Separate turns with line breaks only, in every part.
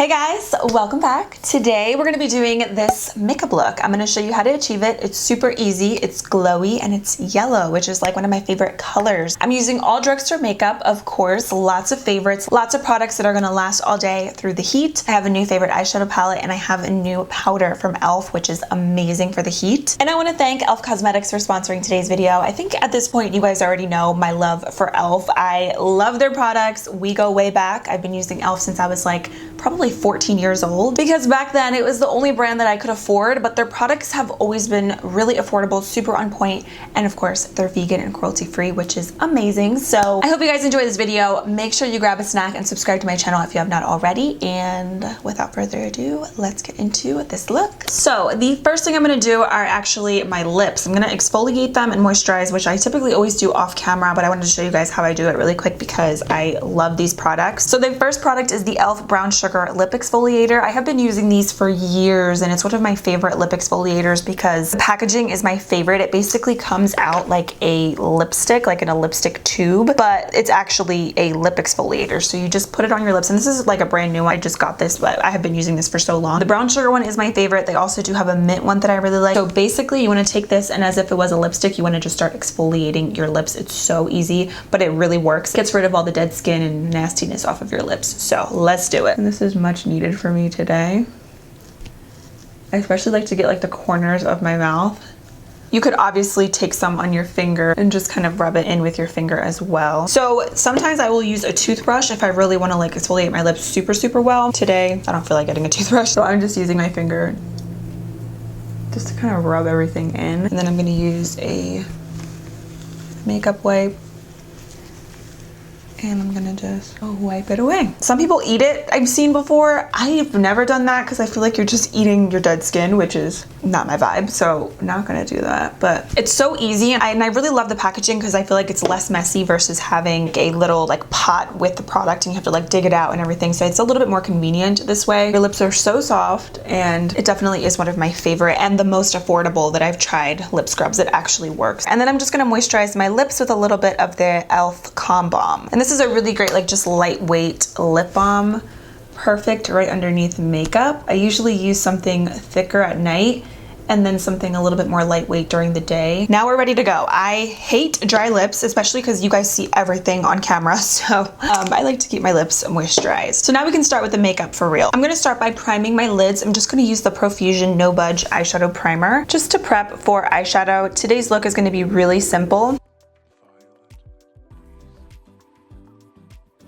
Hey guys, welcome back. Today we're going to be doing this makeup look. I'm going to show you how to achieve it. It's super easy, it's glowy, and it's yellow, which is like one of my favorite colors. I'm using all drugstore makeup, of course, lots of favorites, lots of products that are going to last all day through the heat. I have a new favorite eyeshadow palette and I have a new powder from e.l.f., which is amazing for the heat. And I want to thank e.l.f. Cosmetics for sponsoring today's video. I think at this point you guys already know my love for e.l.f. I love their products. We go way back. I've been using e.l.f. since I was like probably 14 years old, because back then it was the only brand that I could afford, but their products have always been really affordable, super on point, and of course they're vegan and cruelty free, which is amazing. So I hope you guys enjoy this video. Make sure you grab a snack and subscribe to my channel if you have not already, and without further ado, let's get into this look. So the first thing I'm going to do are actually my lips. I'm going to exfoliate them and moisturize, which I typically always do off camera, but I wanted to show you guys how I do it really quick because I love these products. So the first product is the e.l.f. Brown Sugar Lip Exfoliator. I have been using these for years and it's one of my favorite lip exfoliators because the packaging is my favorite. It basically comes out like a lipstick, like in a lipstick tube, but it's actually a lip exfoliator. So you just put it on your lips, and this is like a brand new one. I just got this, but I have been using this for so long. The brown sugar one is my favorite. They also do have a mint one that I really like. So basically you want to take this and as if it was a lipstick, you want to just start exfoliating your lips. It's so easy, but it really works. It gets rid of all the dead skin and nastiness off of your lips. So let's do it. And this is much needed for me today. I especially like to get like the corners of my mouth. You could obviously take some on your finger and just kind of rub it in with your finger as well. So sometimes I will use a toothbrush if I really want to like exfoliate my lips super well. Today, I don't feel like getting a toothbrush, so I'm just using my finger just to kind of rub everything in. And then I'm going to use a makeup wipe. And I'm gonna just wipe it away. Some people eat it, I've seen before. I've never done that because I feel like you're just eating your dead skin, which is not my vibe, so I'm not gonna do that. But it's so easy, and I really love the packaging because I feel like it's less messy versus having a little like pot with the product and you have to like dig it out and everything. So it's a little bit more convenient this way. Your lips are so soft, and it definitely is one of my favorite and the most affordable that I've tried lip scrubs. It actually works. And then I'm just gonna moisturize my lips with a little bit of the e.l.f. Calm Balm. And this is a really great like just lightweight lip balm, perfect right underneath makeup. I usually use something thicker at night and then something a little bit more lightweight during the day. Now we're ready to go. I hate dry lips, especially because you guys see everything on camera, so I like to keep my lips moisturized. So now we can start with the makeup for real. I'm gonna start by priming my lids. I'm just gonna use the Profusion No Budge eyeshadow primer just to prep for eyeshadow. Today's look is gonna be really simple.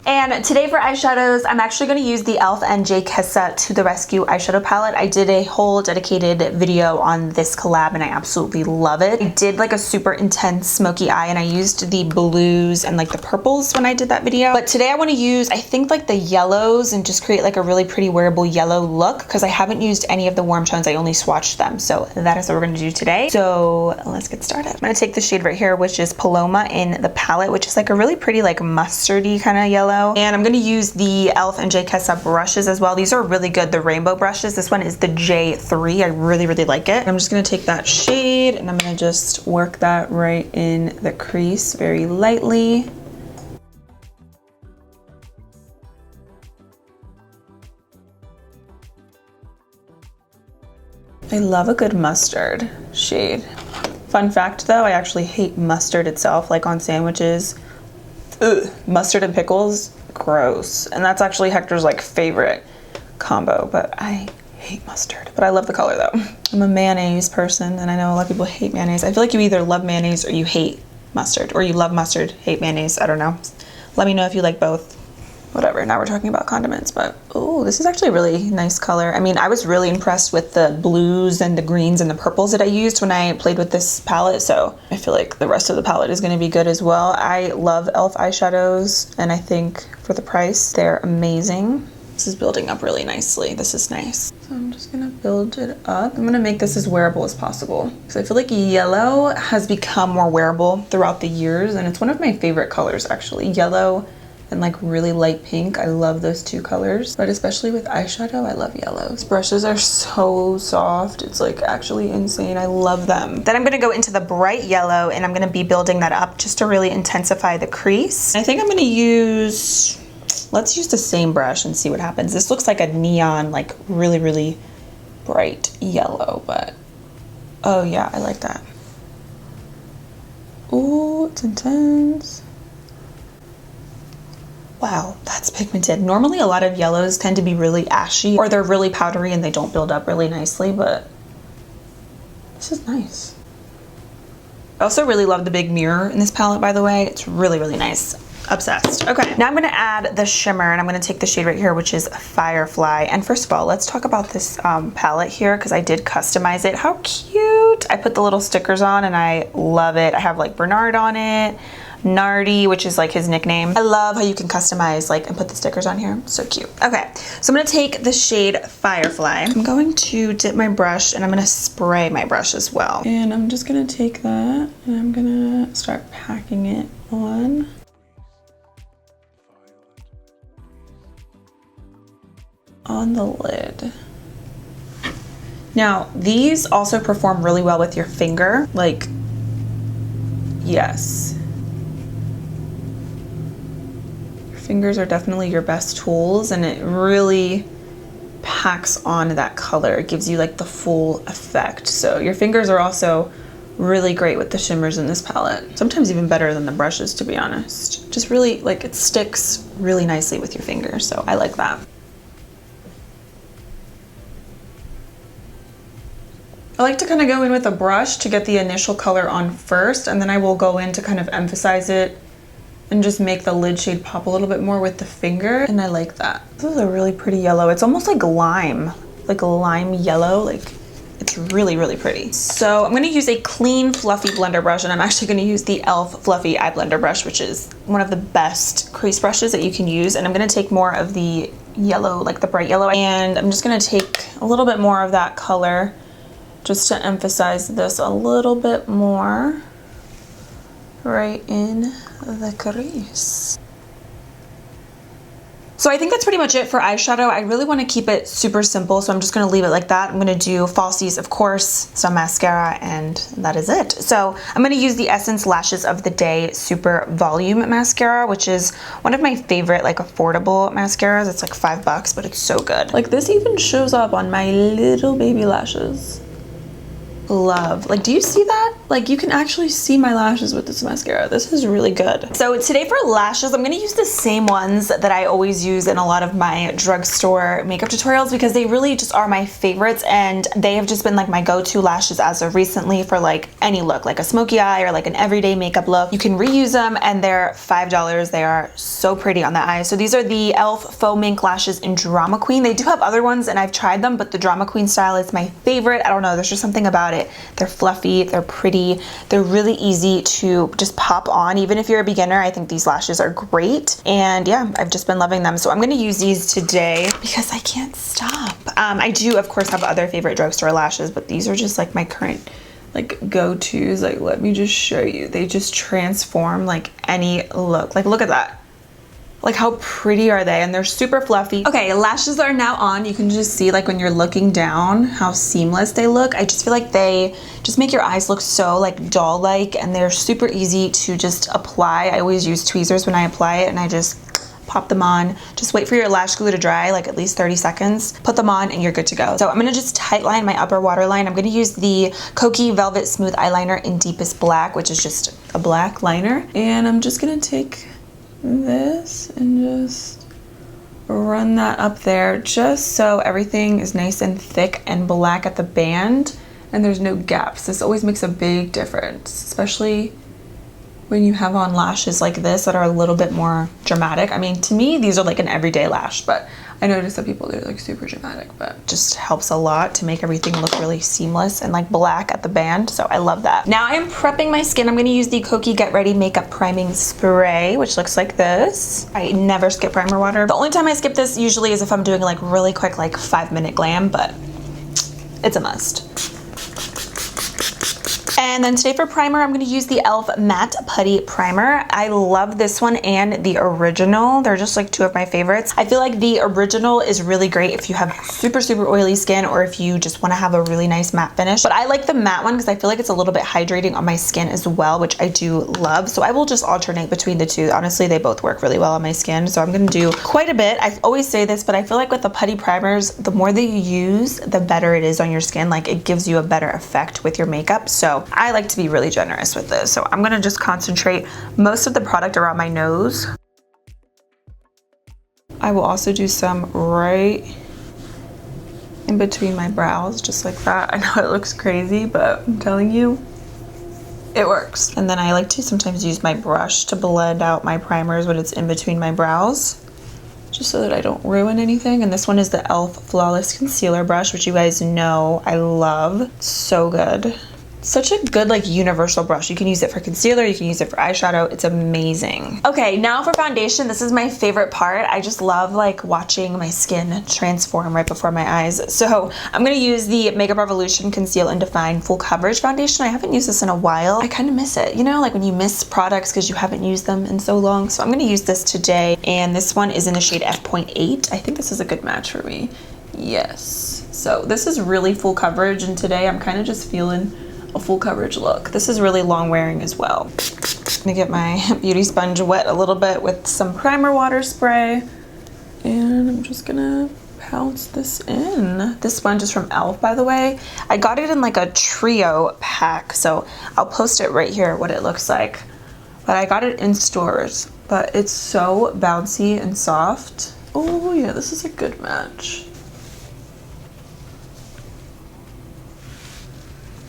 And today for eyeshadows, I'm actually going to use the e.l.f. NJ Kessa To The Rescue eyeshadow palette. I did a whole dedicated video on this collab and I absolutely love it. I did like a super intense smoky eye and I used the blues and like the purples when I did that video. But today I want to use, I think like the yellows and just create like a really pretty wearable yellow look because I haven't used any of the warm tones. I only swatched them. So that is what we're going to do today. So let's get started. I'm going to take the shade right here, which is Paloma in the palette, which is like a really pretty like mustardy kind of yellow. And I'm going to use the e.l.f. NJ Kessa brushes as well. These are really good, the rainbow brushes. This one is the J3. I really like it. I'm just going to take that shade and I'm going to just work that right in the crease very lightly. I love a good mustard shade. Fun fact though, I actually hate mustard itself, like on sandwiches. Ugh, mustard and pickles, gross. And that's actually Hector's like favorite combo, but I hate mustard. But I love the color though. I'm a mayonnaise person and I know a lot of people hate mayonnaise. I feel like you either love mayonnaise or you hate mustard, or you love mustard, hate mayonnaise. I don't know. Let me know if you like both. Whatever, now we're talking about condiments, but oh, this is actually a really nice color. I mean, I was really impressed with the blues and the greens and the purples that I used when I played with this palette, so I feel like the rest of the palette is gonna be good as well. I love e.l.f. eyeshadows, and I think for the price, they're amazing. This is building up really nicely. This is nice. So I'm just gonna build it up. I'm gonna make this as wearable as possible because I feel like yellow has become more wearable throughout the years, and it's one of my favorite colors actually. Yellow and like really light pink. I love those two colors, but especially with eyeshadow, I love yellows. Brushes are so soft. It's like actually insane. I love them. Then I'm gonna go into the bright yellow and I'm gonna be building that up just to really intensify the crease. I think I'm gonna use let's use the same brush and see what happens. This looks like a neon, like really, really bright yellow, but oh yeah, I like that. Ooh, it's intense. Wow, that's pigmented. Normally a lot of yellows tend to be really ashy or they're really powdery and they don't build up really nicely, but this is nice. I also really love the big mirror in this palette, by the way. It's really, really nice. Obsessed. Okay, now I'm gonna add the shimmer and I'm gonna take the shade right here, which is Firefly. And first of all, let's talk about this palette here because I did customize it. How cute! I put the little stickers on and I love it. I have like Bernard on it, Nardi, which is like his nickname. I love how you can customize like and put the stickers on here. So cute. Okay, so I'm gonna take the shade Firefly. I'm going to dip my brush and I'm gonna spray my brush as well. And I'm just gonna take that and I'm gonna start packing it on. On the lid. Now, these also perform really well with your finger. Like, yes. Your fingers are definitely your best tools and it really packs on that color. It gives you like the full effect. So your fingers are also really great with the shimmers in this palette. Sometimes even better than the brushes, to be honest. Just really, like, it sticks really nicely with your fingers. So I like that. I like to kind of go in with a brush to get the initial color on first, and then I will go in to kind of emphasize it and just make the lid shade pop a little bit more with the finger, and I like that. This is a really pretty yellow. It's almost like lime yellow. Like, it's really, really pretty. So I'm gonna use a clean, fluffy blender brush, and I'm actually gonna use the e.l.f. Fluffy Eye Blender Brush, which is one of the best crease brushes that you can use, and I'm gonna take more of the yellow, like the bright yellow, and I'm just gonna take a little bit more of that color just to emphasize this a little bit more right in the crease. So I think that's pretty much it for eyeshadow. I really want to keep it super simple, so I'm just going to leave it like that. I'm going to do falsies, of course, some mascara, and that is it. So I'm going to use the Essence Lashes of the Day Super Volume Mascara, which is one of my favorite, like, affordable mascaras. It's like $5, but it's so good. Like, this even shows up on my little baby lashes. Love. Like, do you see that? Like, you can actually see my lashes with this mascara. This is really good. So today for lashes, I'm gonna use the same ones that I always use in a lot of my drugstore makeup tutorials because they really just are my favorites, and they have just been like my go-to lashes as of recently for like any look, like a smoky eye or like an everyday makeup look. You can reuse them and they're $5. They are so pretty on the eye. So these are the e.l.f. Faux Mink Lashes in Drama Queen. They do have other ones and I've tried them, but the Drama Queen style is my favorite. I don't know, there's just something about it. They're fluffy, they're pretty, they're really easy to just pop on. Even if you're a beginner, I think these lashes are great. And yeah, I've just been loving them. So I'm gonna use these today because I can't stop. I do, of course, have other favorite drugstore lashes, but these are just like my current like go-tos. Like, let me just show you. They just transform like any look. Like, look at that. Like, how pretty are they? And they're super fluffy. Okay, lashes are now on. You can just see, like, when you're looking down how seamless they look. I just feel like they just make your eyes look so like doll-like, and they're super easy to just apply. I always use tweezers when I apply it, and I just pop them on. Just wait for your lash glue to dry, like at least 30 seconds. Put them on and you're good to go. So I'm gonna just tightline my upper waterline. I'm gonna use the Kokie Velvet Smooth Eyeliner in Deepest Black, which is just a black liner. And I'm just gonna take this and just run that up there just so everything is nice and thick and black at the band and there's no gaps. This always makes a big difference, especially when you have on lashes like this that are a little bit more dramatic. I mean, to me, these are like an everyday lash, but I noticed that people, they're like super dramatic, but just helps a lot to make everything look really seamless and like black at the band. So I love that. Now I am prepping my skin. I'm gonna use the Kokie Get Ready Makeup Priming Spray, which looks like this. I never skip primer water. The only time I skip this usually is if I'm doing like really quick, like 5-minute glam, but it's a must. And then today for primer, I'm going to use the e.l.f. Matte Putty Primer. I love this one and the original. They're just like two of my favorites. I feel like the original is really great if you have super, super oily skin or if you just want to have a really nice matte finish. But I like the matte one because I feel like it's a little bit hydrating on my skin as well, which I do love. So I will just alternate between the two. Honestly, they both work really well on my skin. So I'm going to do quite a bit. I always say this, but I feel like with the putty primers, the more that you use, the better it is on your skin. Like it gives you a better effect with your makeup. So I like to be really generous with this. So I'm going to just concentrate most of the product around my nose. I will also do some right in between my brows, just like that. I know it looks crazy, but I'm telling you, it works. And then I like to sometimes use my brush to blend out my primers when it's in between my brows, just so that I don't ruin anything. And this one is the e.l.f. Flawless Concealer Brush, which you guys know I love. So good. Such a good like universal brush. You can use it for concealer, you can use it for eyeshadow. It's amazing. Okay, now for foundation. This is my favorite part. I just love like watching my skin transform right before my eyes. So I'm gonna use the Makeup Revolution Conceal and Define Full Coverage Foundation. I haven't used this in a while. I kind of miss it. You know, like when you miss products because you haven't used them in so long. So I'm gonna use this today. And this one is in the shade F.8. I think this is a good match for me. Yes. So this is really full coverage. And today I'm kind of just feeling a full coverage look. This is really long wearing as well. I'm gonna get my beauty sponge wet a little bit with some primer water spray, and I'm just gonna pounce this in. This sponge is from e.l.f. by the way. I got it in like a trio pack, so I'll post it right here what it looks like. But I got it in stores, but it's so bouncy and soft. Oh yeah, this is a good match.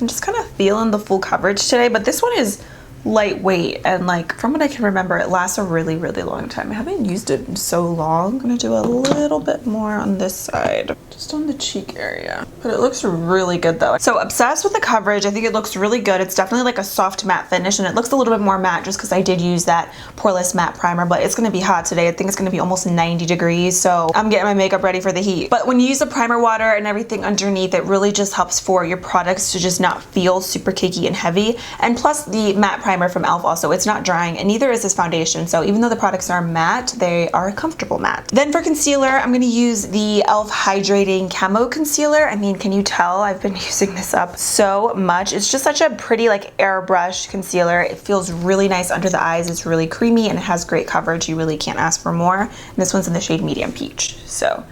I'm just kind of feeling the full coverage today, but this one is lightweight and like from what I can remember, it lasts a really, really long time. I haven't used it in so long. I'm gonna do a little bit more on this side, just on the cheek area. But it looks really good though. So obsessed with the coverage. I think it looks really good. It's definitely like a soft matte finish, and it looks a little bit more matte just because I did use that poreless matte primer, but it's gonna be hot today. I think it's gonna be almost 90 degrees, so I'm getting my makeup ready for the heat. But when you use the primer water and everything underneath, it really just helps for your products to just not feel super cakey and heavy. And plus the matte primer from e.l.f. also, it's not drying, and neither is this foundation. So even though the products are matte, they are a comfortable matte. Then for concealer, I'm going to use the e.l.f. Hydrating Camo Concealer. I mean, can you tell I've been using this up so much? It's just such a pretty like airbrush concealer. It feels really nice under the eyes. It's really creamy and it has great coverage. You really can't ask for more. And this one's in the shade Medium Peach. So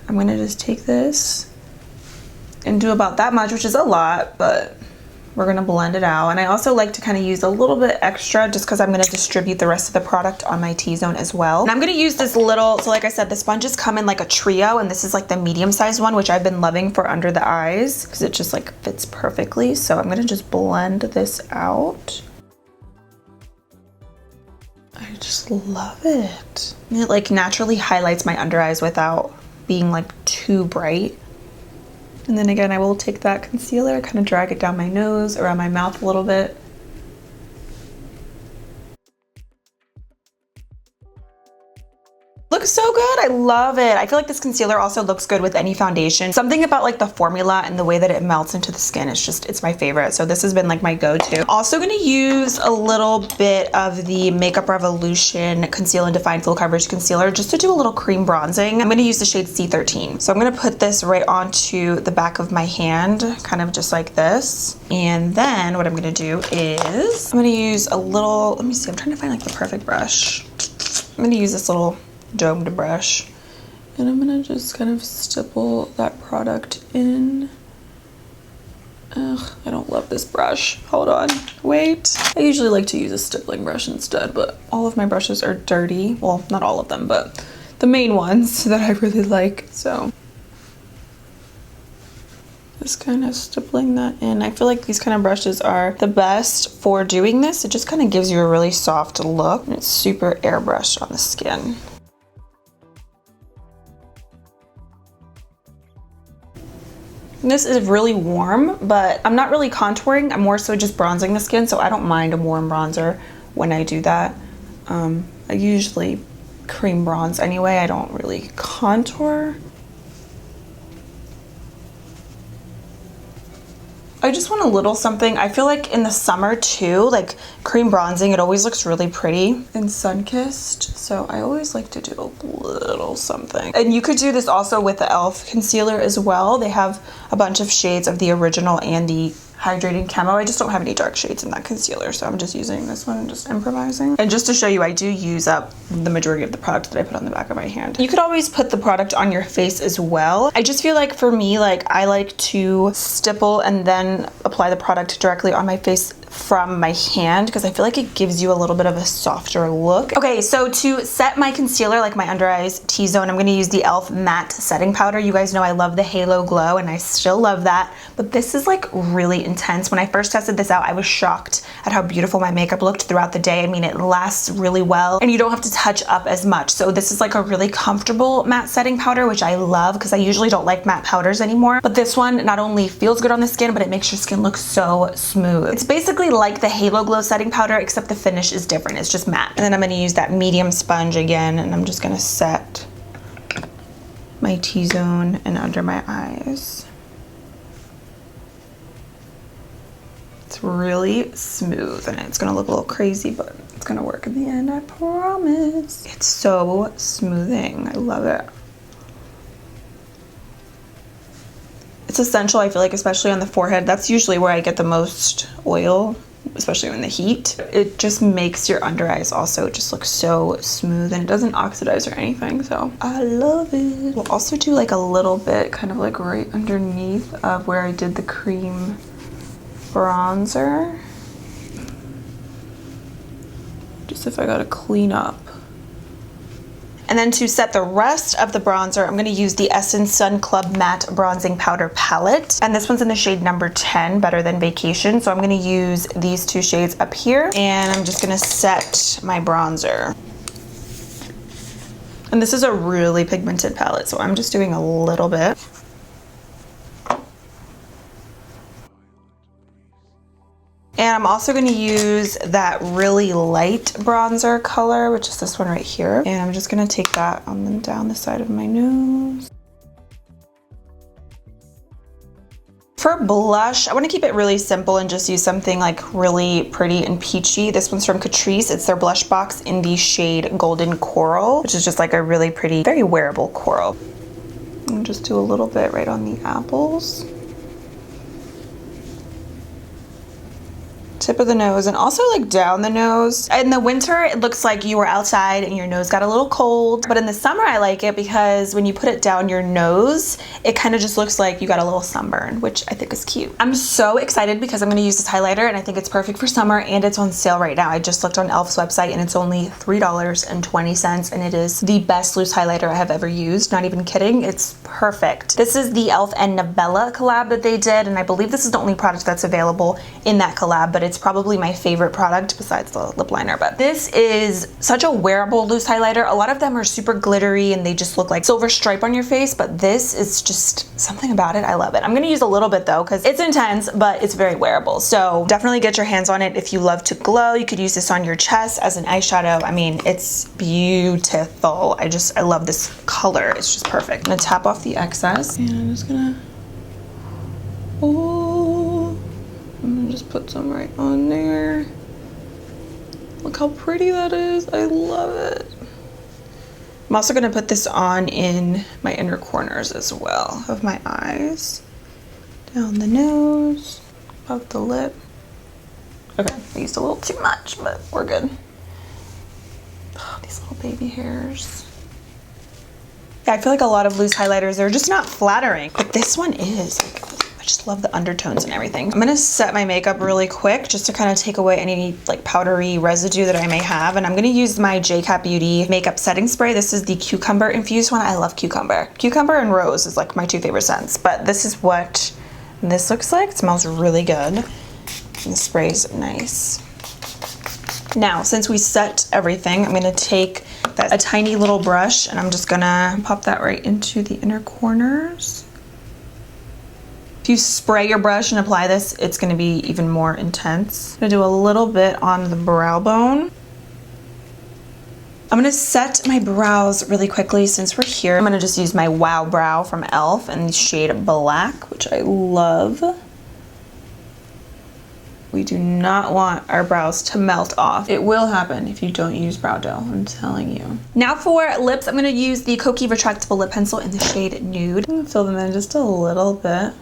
I'm going to just take this and do about that much, which is a lot, but we're gonna blend it out. And I also like to kind of use a little bit extra just because I'm gonna distribute the rest of the product on my T-zone as well. And I'm gonna use this little, so like I said, the sponges come in like a trio, and this is like the medium-sized one, which I've been loving for under the eyes because it just like fits perfectly. So I'm gonna just blend this out. I just love it. And it like naturally highlights my under eyes without being like too bright. And then again, I will take that concealer, kind of drag it down my nose, around my mouth a little bit. Looks so good. I love it. I feel like this concealer also looks good with any foundation. Something about like the formula and the way that it melts into the skin, it's my favorite. So this has been like my go-to. Also gonna use a little bit of the Makeup Revolution Conceal and Define Full Coverage Concealer just to do a little cream bronzing. I'm gonna use the shade C13. So I'm gonna put this right onto the back of my hand, kind of just like this. And then what I'm gonna do is, I'm gonna use a little, let me see, I'm trying to find like the perfect brush. I'm gonna use this little domed brush, and I'm gonna just kind of stipple that product in. Ugh, I don't love this brush. Hold on, wait. I usually like to use a stippling brush instead, but all of my brushes are dirty. Well, not all of them, but the main ones that I really like. So just kind of stippling that in. I feel like these kind of brushes are the best for doing this. It just kind of gives you a really soft look, and it's super airbrushed on the skin. This is really warm, but I'm not really contouring. I'm more so just bronzing the skin, so I don't mind a warm bronzer when I do that. I usually cream bronze anyway. I don't really contour. I just want a little something. I feel like in the summer too, like cream bronzing, it always looks really pretty and sun-kissed. So I always like to do a little something. And you could do this also with the e.l.f. concealer as well. They have a bunch of shades of the original and the hydrating camo. I just don't have any dark shades in that concealer, so I'm just using this one and just improvising. And just to show you, I do use up the majority of the product that I put on the back of my hand. You could always put the product on your face as well. I just feel like for me, like I like to stipple and then apply the product directly on my face from my hand because I feel like it gives you a little bit of a softer look. Okay, so to set my concealer, like my under eyes T-zone, I'm gonna use the e.l.f. matte setting powder. You guys know I love the halo glow and I still love that, but this is like really intense. When I first tested this out, I was shocked at how beautiful my makeup looked throughout the day. I mean, it lasts really well and you don't have to touch up as much. So this is like a really comfortable matte setting powder, which I love because I usually don't like matte powders anymore. But this one not only feels good on the skin, but it makes your skin look so smooth. It's basically like the Halo Glow setting powder, except the finish is different. It's just matte. And then I'm gonna use that medium sponge again, and I'm just gonna set my T-zone and under my eyes. It's really smooth and it's gonna look a little crazy, but it's gonna work in the end, I promise. It's so smoothing, I love it. It's essential, I feel like, especially on the forehead. That's usually where I get the most oil, especially in the heat. It just makes your under eyes also just look so smooth and it doesn't oxidize or anything, so I love it. We'll also do like a little bit kind of like right underneath of where I did the cream bronzer. Just if I gotta clean up. And then to set the rest of the bronzer, I'm going to use the Essence Sun Club Matte Bronzing Powder Palette. And this one's in the shade number 10, Better Than Vacation. So I'm going to use these two shades up here. And I'm just going to set my bronzer. And this is a really pigmented palette, so I'm just doing a little bit. And I'm also going to use that really light bronzer color, which is this one right here. And I'm just going to take that on and down the side of my nose. For blush, I want to keep it really simple and just use something like really pretty and peachy. This one's from Catrice. It's their blush box in the shade Golden Coral, which is just like a really pretty, very wearable coral. And just do a little bit right on the apples. Tip of the nose, and also like down the nose. In the winter, it looks like you were outside and your nose got a little cold, but in the summer I like it because when you put it down your nose, it kind of just looks like you got a little sunburn, which I think is cute. I'm so excited because I'm going to use this highlighter and I think it's perfect for summer and it's on sale right now. I just looked on e.l.f.'s website and it's only $3.20 and it is the best loose highlighter I have ever used. Not even kidding, it's perfect. This is the e.l.f. and Nabella collab that they did, and I believe this is the only product that's available in that collab, but it's probably my favorite product besides the lip liner. But this is such a wearable loose highlighter. A lot of them are super glittery and they just look like silver stripe on your face, but this is just something about it. I love it. I'm gonna use a little bit though because it's intense, but it's very wearable. So definitely get your hands on it if you love to glow. You could use this on your chest as an eyeshadow. I mean, it's beautiful. I love this color. It's just perfect. I'm gonna tap off the excess and I'm just gonna, I'm gonna just put some right on there. Look how pretty that is. I love it. I'm also gonna put this on in my inner corners as well of my eyes. Down the nose, above the lip. Okay, I used a little too much, but we're good. Oh, these little baby hairs. Yeah, I feel like a lot of loose highlighters, they're just not flattering, but this one is. I just love the undertones and everything. I'm gonna set my makeup really quick just to kind of take away any like powdery residue that I may have. And I'm gonna use my JCat Beauty makeup setting spray. This is the cucumber infused one. I love cucumber. Cucumber and rose is like my two favorite scents, but this is what this looks like. It smells really good. And the spray's nice. Now, since we set everything, I'm gonna take a tiny little brush and I'm just gonna pop that right into the inner corners. If you spray your brush and apply this, it's gonna be even more intense. I'm gonna do a little bit on the brow bone. I'm gonna set my brows really quickly since we're here. I'm gonna just use my Wow Brow from e.l.f. in the shade Black, which I love. We do not want our brows to melt off. It will happen if you don't use brow dough, I'm telling you. Now for lips, I'm gonna use the Kokie retractable lip pencil in the shade Nude. I'm gonna fill them in just a little bit.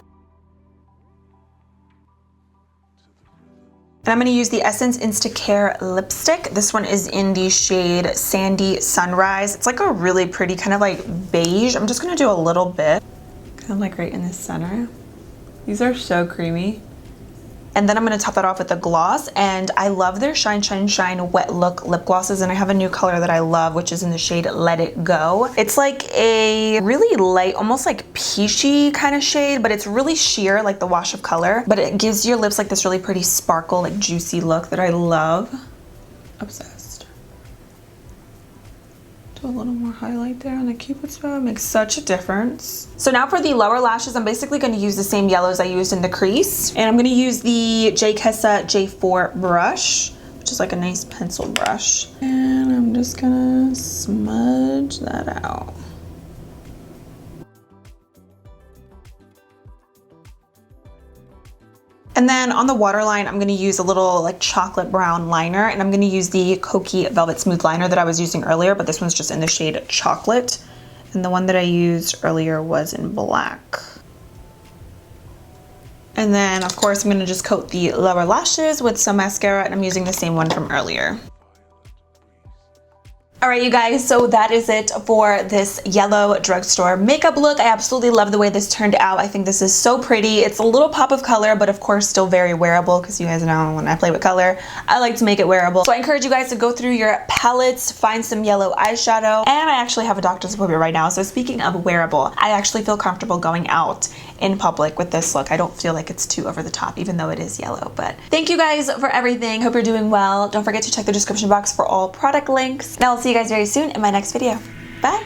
And I'm gonna use the Essence Instacare lipstick. This one is in the shade Sandy Sunrise. It's like a really pretty kind of like beige. I'm just gonna do a little bit, kind of like right in the center. These are so creamy. And then I'm gonna top that off with a gloss, and I love their Shine Shine Shine Wet Look lip glosses, and I have a new color that I love, which is in the shade Let It Go. It's like a really light, almost like peachy kind of shade, but it's really sheer, like the wash of color, but it gives your lips like this really pretty sparkle, like juicy look that I love. Obsessed. Do a little more highlight there on the Cupid's bow. It makes such a difference. So now for the lower lashes, I'm basically going to use the same yellows I used in the crease. And I'm going to use the J. Kessa J4 brush, which is like a nice pencil brush. And I'm just going to smudge that out. And then on the waterline, I'm gonna use a little like chocolate brown liner, and I'm gonna use the Kokie Velvet Smooth Liner that I was using earlier, but this one's just in the shade Chocolate. And the one that I used earlier was in black. And then of course, I'm gonna just coat the lower lashes with some mascara, and I'm using the same one from earlier. All right, you guys, so that is it for this yellow drugstore makeup look. I absolutely love the way this turned out. I think this is so pretty. It's a little pop of color, but of course still very wearable, because you guys know when I play with color, I like to make it wearable. So I encourage you guys to go through your palettes, find some yellow eyeshadow, and I actually have a doctor's appointment right now. So speaking of wearable, I actually feel comfortable going out in public with this look. I don't feel like it's too over the top, even though it is yellow. But thank you guys for everything. Hope you're doing well. Don't forget to check the description box for all product links. And I'll see you guys very soon in my next video. Bye.